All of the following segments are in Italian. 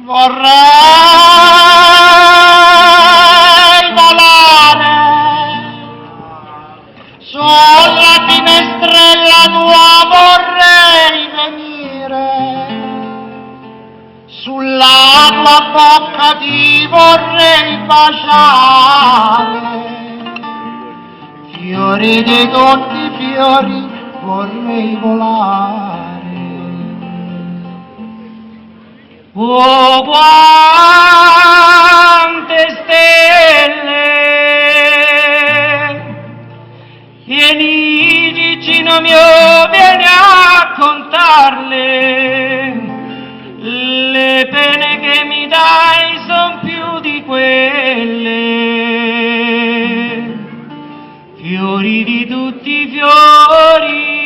Vorrei volare sulla finestrella tua, vorrei venire sull'acqua a bocca ti vorrei baciare, fiori di tutti i fiori vorrei volare. Oh, quante stelle, vieni vicino mio, vieni a contarle, le pene che mi dai son più di quelle, fiori di tutti i fiori,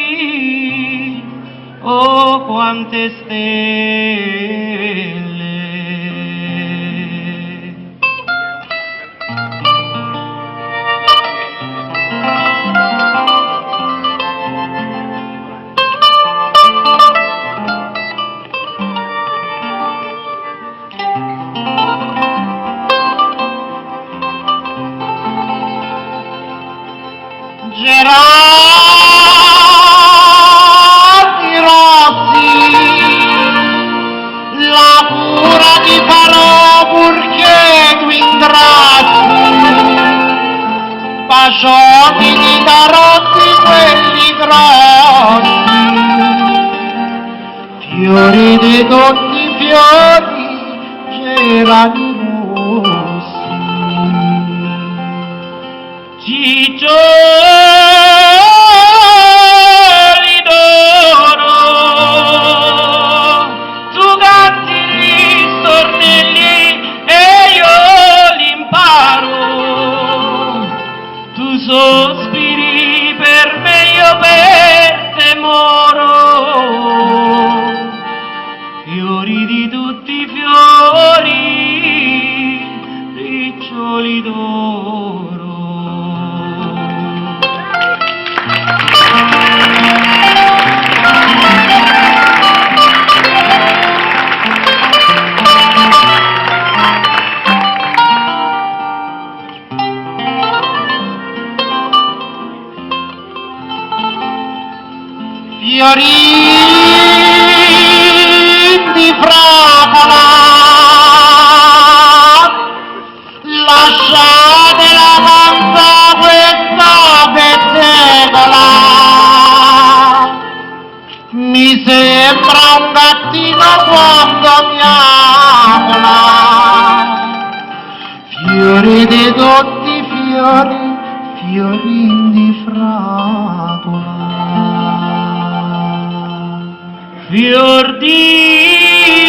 oh quante stelle. Gerardi Rossi, la cura ti farò purché tu ingrassi, bacioni ti darò di quelli grossi, fiori di tutti i fiori, Gerardi Rossi. Ciccioli d'oro, tu canti gli stornelli e io li imparo, tu sospiri per me, io per te moro, fiori di tutti i fiori, riccioli d'oro. Fiorini di fragola, lasciate la panza questa pettegola, mi sembra un gattino quando miagola, fiori di tutti i fiori, fiorini di fragola. Fior di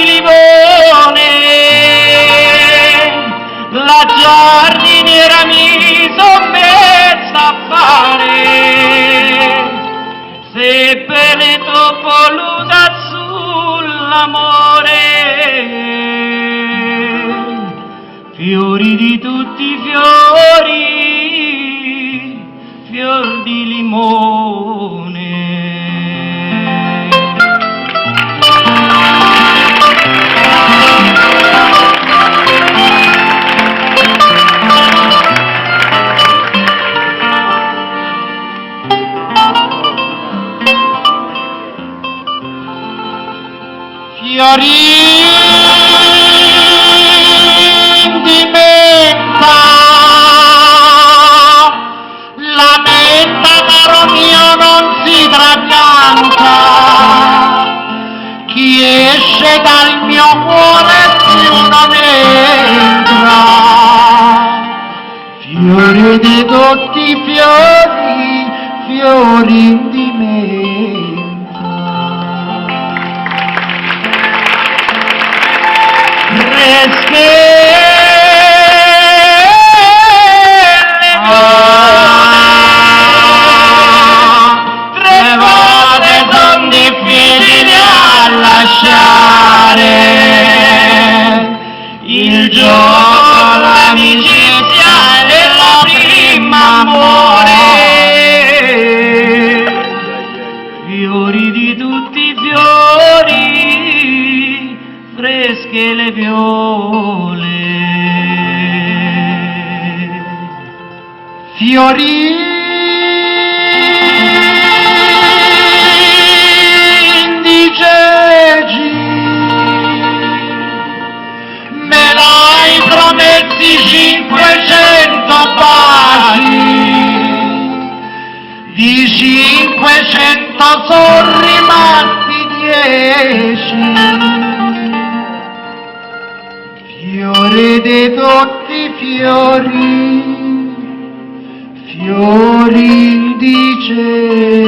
limone, la giardiniera mi son messa a fare, sebbene troppo lusa sull'amore, fiori di tutti i fiori, fior di limone. Fiorin di menta, la menta caro mio non si trapianta, chi esce dal mio cuore più non entra, fiori di tutti i fiori, fiorin di menta. Tre volte son difficili a lasciare, il gioco, l'amicizia e la prima amore, fiori di tutti i fiori, freschi che le viole. Fiori di ceci, Me l'hai prometti 500 baci, di 500 sono rimasti 10. Fiori di tutti i fiori, fiori di ceci.